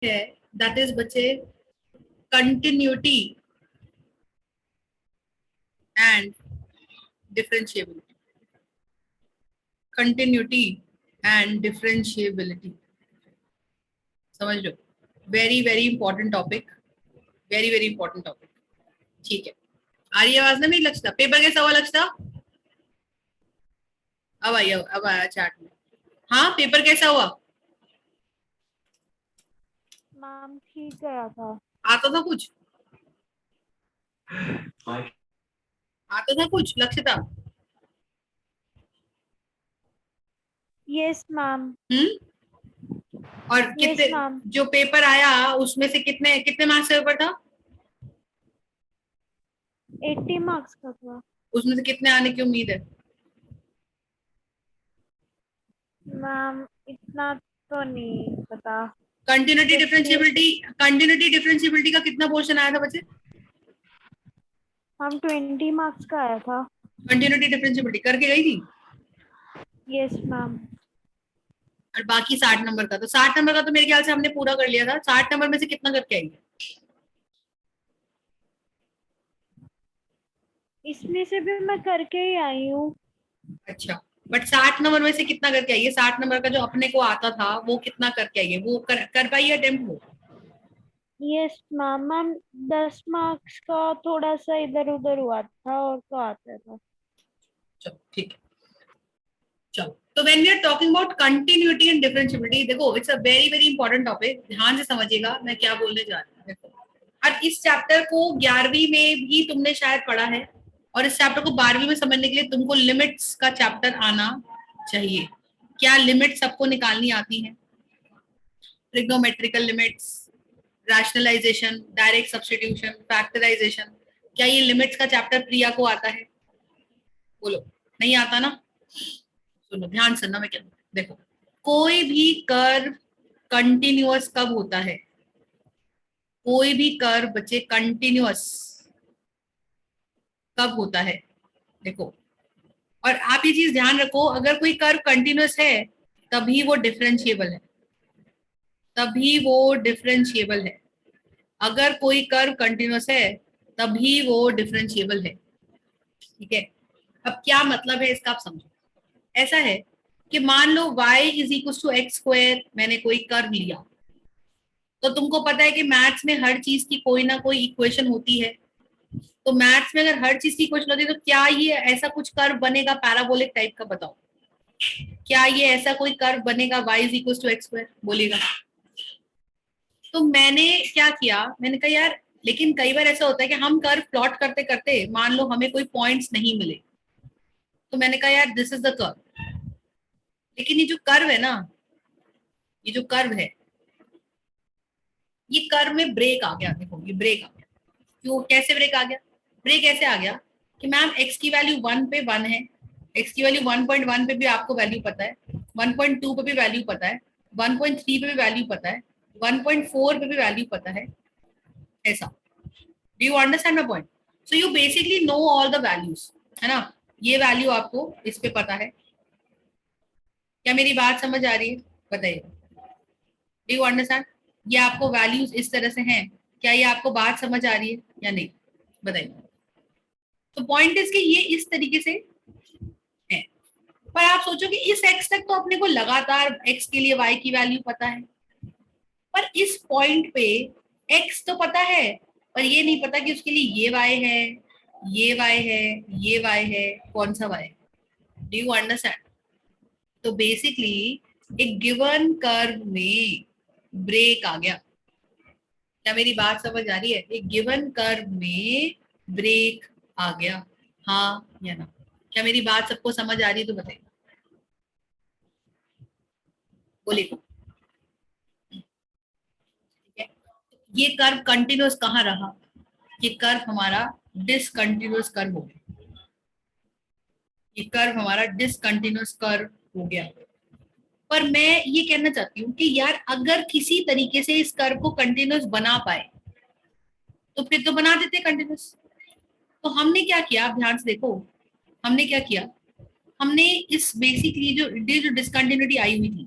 है that is बच्चे continuity and differentiability. Continuity and differentiability समझ लो. Very very important topic. Very very important topic. ठीक है. आ रही आवाज ना मेरी लक्षिता? पेपर कैसा हुआ लक्षिता? अब आया चैट में. हाँ पेपर कैसा हुआ? मैम ठीक गया था. आता था कुछ? आता था कुछ लक्षिता? Yes ma'am. और यस कितने मैम. जो पेपर आया उसमें से कितने कितने मार्क्स का पेपर था? 80 मार्क्स का था. उसमें से कितने आने की उम्मीद है? मैम इतना तो नहीं पता. कंटिन्यूटी 50. डिफरेंशिएबिलिटी का कितना पोर्शन आया था बच्चे? हम 20 मार्क्स का आया था. कंटिन्यूटी डिफरेंशिएबिलिटी करके गई थी? Yes ma'am. और बाकी 60 नंबर का, तो 60 नंबर का तो मेरे ख्याल से हमने पूरा कर लिया था. 60 नंबर में से कितना करके आएंगे? इसमें से भी मैं करके ही आई हूँ. अच्छा. बट 60 नंबर में से कितना करके आइए? 60 नंबर का जो अपने को आता था वो कितना करके आइए? वो कर पाइए अटेम्प्ट वो? Yes ma'am. मैम 10 मार्क्स का थोड़ा सा इधर उधर हुआ था और तो आता था. चलो ठीक है. चलो तो when we are talking about continuity and differentiability, देखो it's a very very important topic. ध्यान से समझिएगा मैं क्या बोलने जा रही हूँ. देखो और इस चैप्टर को 11वीं में भी तुमने शायद पढ़ा है, और इस चैप्टर को 12वीं में समझने के लिए तुमको लिमिट्स का चैप्टर आना चाहिए. क्या लिमिट सबको निकालनी आती है? Trigonometrical limits, rationalisation, direct substitution, factorisation. क्या ये लिमिट्स का चैप्टर प्रिया को आता है? बोलो. नहीं आता ना? सुनो ध्यान सुनना मैं क्या. देखो कोई भी कर्व कंटिन्यूअस कब होता है? कोई भी कर्व बच्चे कंटिन्यूअस कब होता है? देखो, और आप ये चीज ध्यान रखो, अगर कोई कर्व कंटिन्यूअस है तभी वो डिफरेंशिएबल है. तभी वो डिफरेंशिएबल है. अगर कोई कर्व कंटिन्यूअस है तभी वो डिफरेंशिएबल है. ठीक है. अब क्या मतलब है इसका आप समझो. ऐसा है कि मान लो y is equal to x square, मैंने कोई कर्व लिया. तो तुमको पता है कि मैथ्स में हर चीज की कोई ना कोई इक्वेशन होती है. तो मैथ्स में अगर हर चीज की इक्वेशन होती है तो क्या ये ऐसा कुछ कर्व बनेगा पैराबोलिक टाइप का? बताओ. क्या ये ऐसा कोई कर्व बनेगा y is equal to x square? बोलेगा. तो मैंने क्या किया, मैंने कहा यार लेकिन कई बार ऐसा होता है कि हम कर्व प्लॉट करते करते मान लो हमें कोई पॉइंट्स नहीं मिले. तो मैंने कहा यार दिस इज द कर्व. लेकिन ये जो कर्व है ना, ये जो कर्व है, ये कर्व में ब्रेक आ गया. देखो ये ब्रेक आ गया. क्यों? कैसे ब्रेक आ गया? ब्रेक ऐसे आ गया कि मैम एक्स की वैल्यू 1 पे 1 है, एक्स की वैल्यू 1.1 पे भी आपको वैल्यू पता है, 1.2 पे भी वैल्यू पता है, 1.3 पे भी वैल्यू पता है, 1.4 पे भी वैल्यू पता है. ऐसा. Do you understand my point? So you basically know all the values, है ना. ये वैल्यू आपको इस पे पता है. क्या मेरी बात समझ आ रही है? बताइए. Do you understand? ये आपको वैल्यूज इस तरह से हैं. क्या ये आपको बात समझ आ रही है या नहीं? बताइए. तो पॉइंट इज कि ये इस तरीके से है. पर आप सोचो कि इस एक्स तक तो अपने को लगातार एक्स के लिए वाई की वैल्यू पता है, पर इस पॉइंट पे एक्स तो पता है, पर ये नहीं पता कि उसके लिए ये वाई है, ये वाई है, ये वाई है, कौन सा वाई. Do you understand? तो बेसिकली एक गिवन कर्व में ब्रेक आ गया. क्या मेरी बात समझ आ रही है? एक गिवन कर्व में ब्रेक आ गया. हाँ या ना? क्या मेरी बात सबको समझ आ रही है? तो बताइए. बोलिए. ठीक है. ये कर्व कंटिन्यूअस कहाँ रहा? ये कर्व हमारा डिसकंटिन्यूअस कर्व हो गया. ये कर्व हमारा डिसकंटिन्यूअस कर्व हो गया. पर मैं ये कहना चाहती हूँ कि यार अगर किसी तरीके से इस कर्व को कंटिन्यूअस बना पाए तो फिर तो बना देते कंटिन्यूअस. तो हमने क्या किया, आप ध्यान से देखो. हमने क्या किया, हमने इस बेसिकली जो डिसकंटिन्यूटी आई हुई थी,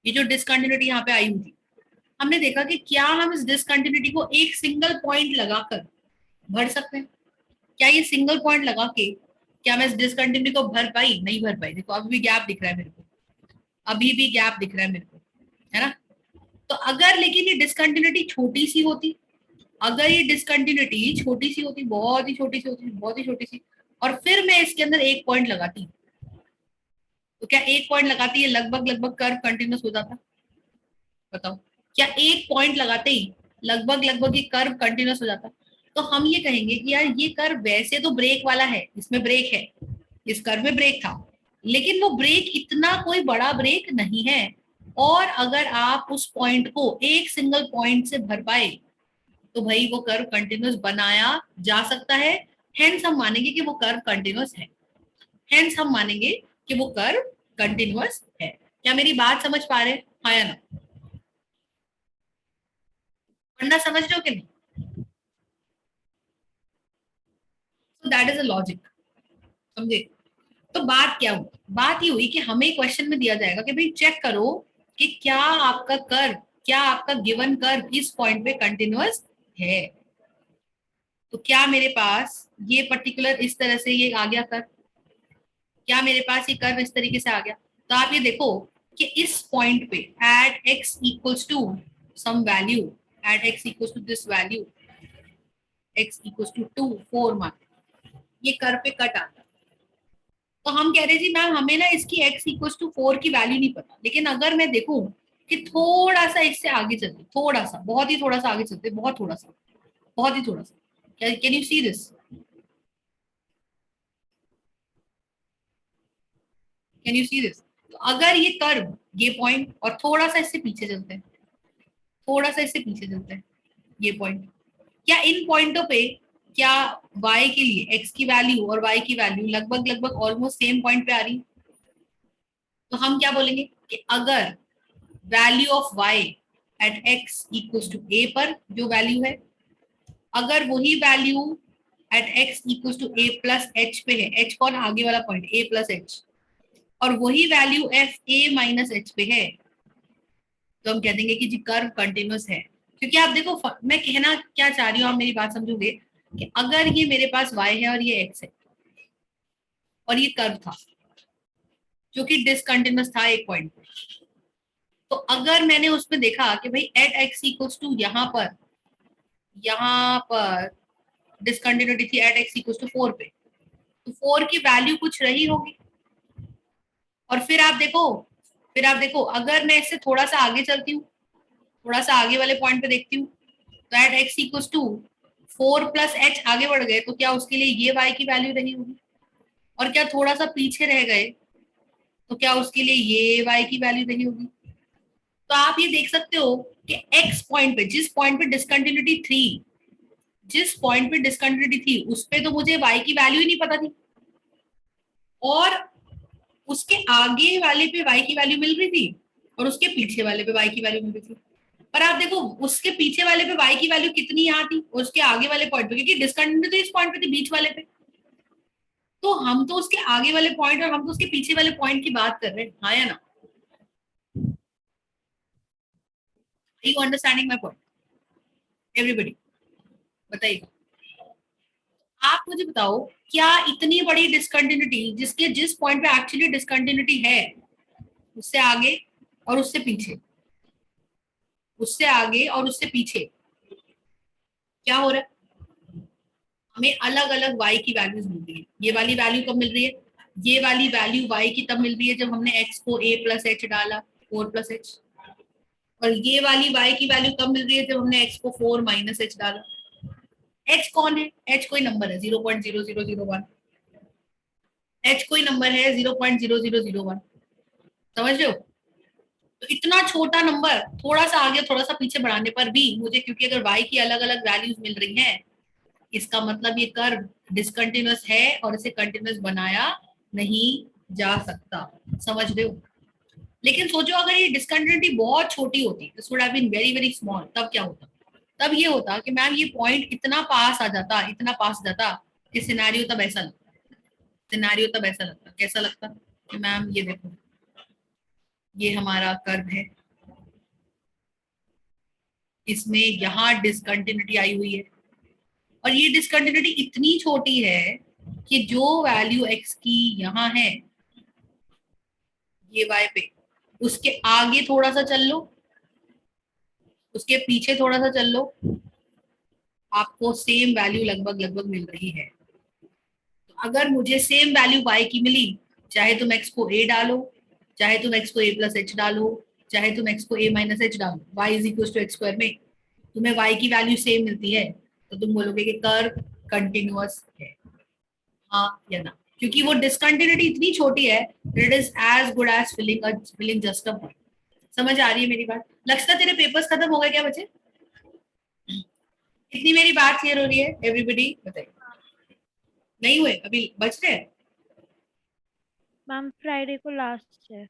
ये जो डिसकंटिन्यूटी यहाँ पे आई हुई थी, हमने देखा कि क्या हम इस डिसकंटिन्यूटी को एक सिंगल पॉइंट लगाकर भर सकते हैं? क्या ये सिंगल पॉइंट लगा के क्या मैं इस डिसकंटिन्यूटी को भर पाई? नहीं भर पाई। देखो अभी भी गैप दिख रहा है मेरे को, अभी भी गैप दिख रहा है मेरे को, है ना? तो अगर लेकिन ये डिसकंटिन्यूटी छोटी सी होती, अगर ये डिसकंटिन्यूटी छोटी सी होती, बहुत ही छोटी सी होती, बहुत ही छोटी सी, और फिर मैं इसके अंदर एक पॉइंट लगाती, तो क्या एक पॉइंट लगाती है लगभग लगभग कर्व कंटिन्यूस हो जाता? बताओ, क्या एक पॉइंट लगाते ही लगभग लगभग ये कर्व कंटिन्यूस हो जाता? तो हम ये कहेंगे कि यार ये कर्व वैसे तो ब्रेक वाला है, इसमें ब्रेक है, इस कर्व में ब्रेक था, लेकिन वो ब्रेक इतना कोई बड़ा ब्रेक नहीं है। और अगर आप उस पॉइंट को एक सिंगल पॉइंट से भर पाए तो भाई वो कर्व कंटिन्यूस बनाया जा सकता है। हेंस हम मानेंगे कि वो कर्व कंटिन्यूस है। हेंस हम मानेंगे कि वो कर्व कंटिन्यूस है। क्या मेरी बात समझ पा रहे हैं? हाँ या ना? वरना समझ रहे हो कि नहीं? तो दैट इज अ लॉजिक। समझे? तो बात क्या हुई? बात ये हुई कि हमें क्वेश्चन में दिया जाएगा कि भाई चेक करो कि क्या आपका कर्व, क्या आपका गिवन कर्व इस पॉइंट पे कंटिन्यूअस है। तो क्या मेरे पास ये पर्टिकुलर इस तरह से ये आ गया कर्व? क्या मेरे पास ये कर्व इस तरीके से आ गया? तो आप ये देखो कि इस पॉइंट पे at x equals to some value, at x equals to this value, x equals to 2 4 मान, ये कर्व पे कट आता है। तो हम कह रहे जी मैम हमें ना इसकी x इक्वल्स टू 4 की वैल्यू नहीं पता, लेकिन अगर मैं देखूं कि थोड़ा सा इससे आगे चलते, थोड़ा सा, बहुत ही थोड़ा सा आगे चलते, बहुत थोड़ा सा, बहुत ही थोड़ा सा, can you see this? Can you see this? तो अगर ये कर्व, ये पॉइंट, और थोड़ा सा इससे पीछे चलते हैं, थोड़ा सा इससे पीछे चलते हैं, ये पॉइंट, क्या इन पॉइंटों पे क्या y के लिए x की वैल्यू और y की वैल्यू लगभग लगभग ऑलमोस्ट सेम पॉइंट पे आ रही? तो हम क्या बोलेंगे कि अगर value of y at x equals to a पर जो वैल्यू है, अगर वही value at x equals to a plus h पे है, h कौन? आगे वाला पॉइंट, a प्लस h, और वही value f a minus h पे है, तो हम कह देंगे कि जी कर्व कंटिन्यूस है। क्योंकि आप देखो मैं कहना क्या चाह रही हूँ, आप मेरी बात समझोगे कि अगर ये मेरे पास y है और ये x है और ये कर्व था जो कि डिसकंटिन्यूस था एक पॉइंट पे, तो अगर मैंने उसमें देखा कि भाई एट एक्स इक्वल्स टू यहाँ पर डिसकंटिन्यूटी थी एट एक्स इक्वल्स टू 4 पे, तो 4 की वैल्यू कुछ रही होगी। और फिर आप देखो अगर मैं इससे थोड़ा सा आगे चलती हूँ, थोड़ा सा आगे वाले पॉइंट पे देखती हूँ, तो at x equals to 4 plus h आगे बढ़ गए, तो क्या उसके लिए ये y की वैल्यू रही होगी? और क्या थोड़ा सा पीछे रह गए तो क्या उसके लिए ये y की वैल्यू रही होगी? तो आप ये देख सकते हो कि x पॉइंट पे, जिस पॉइंट पे डिसकंटिन्यूटी थी, जिस पॉइंट पे डिसकंटिन्यूटी थी उस पे तो मुझे y की वैल्यू ही नहीं पता थी, और उसके आगे वाले पे y की वैल्यू मिल रही थी और उसके पीछे वाले पे y की वैल्यू मिल रही थी। पर आप देखो उसके पीछे वाले पे y की वैल्यू कितनी यहाँ थी और उसके आगे वाले पॉइंट पे, क्योंकि डिसकंटिन्यूटी तो इस पॉइंट पे थी, बीच वाले पे, तो हम तो उसके आगे वाले पॉइंट और हम तो उसके पीछे वाले पॉइंट की बात कर रहे हैं। हाँ या ना? You understanding my point? Everybody बताइए। आप मुझे बताओ, क्या इतनी बड़ी डिसकंटिन्यूटी जिसके जिस पॉइंट पे एक्चुअली डिसकंटिन्यूटी है, उससे आगे और उससे पीछे, उससे आगे और उससे पीछे क्या हो रहा है? हमें अलग अलग y की वैल्यूज मिल रही है। ये वाली वैल्यू कब मिल रही है? ये वाली वैल्यू y की तब मिल रही है जब हमने x को a प्लस एच डाला, 4 प्लस एच। और ये वाली y की वैल्यू कब मिल रही है? जब हमने x को 4 माइनस एच डाला। h कौन है? h कोई नंबर है 0.0001, h कोई नंबर है 0.0001। समझ रहे हो? तो इतना छोटा नंबर थोड़ा सा आगे थोड़ा सा पीछे बढ़ाने पर भी मुझे, क्योंकि अगर y की अलग अलग वैल्यूज मिल रही हैं, इसका मतलब ये कर्व डिसकंटिन्यूअस है और इसे कंटिन्यूअस बनाया नहीं जा सकता। समझ रहे हो? लेकिन सोचो अगर ये डिसकंटिन्यूटी बहुत छोटी होती, this would have been very very small, तब क्या होता? तब ये होता कि मैम ये पॉइंट इतना पास आ जाता, इतना पास आ जाता कि सिनेरियो तब ऐसा लगता, सिनेरियो तब ऐसा लगता, कैसा लगता कि मैम ये देखो, ये हमारा कर्व है, इसमें यहाँ डिसकंटिन्यूटी आई हुई है, और ये डिसकंटिन्यूटी इतनी छोटी है कि जो वैल्यू x की यहाँ है ये y पे, उसके आगे थोड़ा सा चल लो, उसके पीछे थोड़ा सा चल लो, आपको सेम वैल्यू लगभग लगभग मिल रही है। तो अगर मुझे सेम वैल्यू y की मिली, चाहे तुम x को a डालो, चाहे तुम x को a प्लस एच डालो, चाहे तुम x को a माइनस एच डालो, y is equal to x square में तुम्हें y की वैल्यू सेम मिलती है, तो तुम बोलोगे कि कर्व कंटिन्यूअस है, हाँ या ना, क्योंकि वो डिसकंटिन्यूटी इतनी छोटी है, it is as good as filling just a point. समझ आ रही है मेरी बात? लक्षिता तेरे पेपर्स खत्म हो गए क्या बच्चे? इतनी मेरी बात क्लियर हो रही है एवरीबडी? बताइए। नहीं हुए अभी, बच रहे हैं? मैम फ्राइडे को लास्ट है।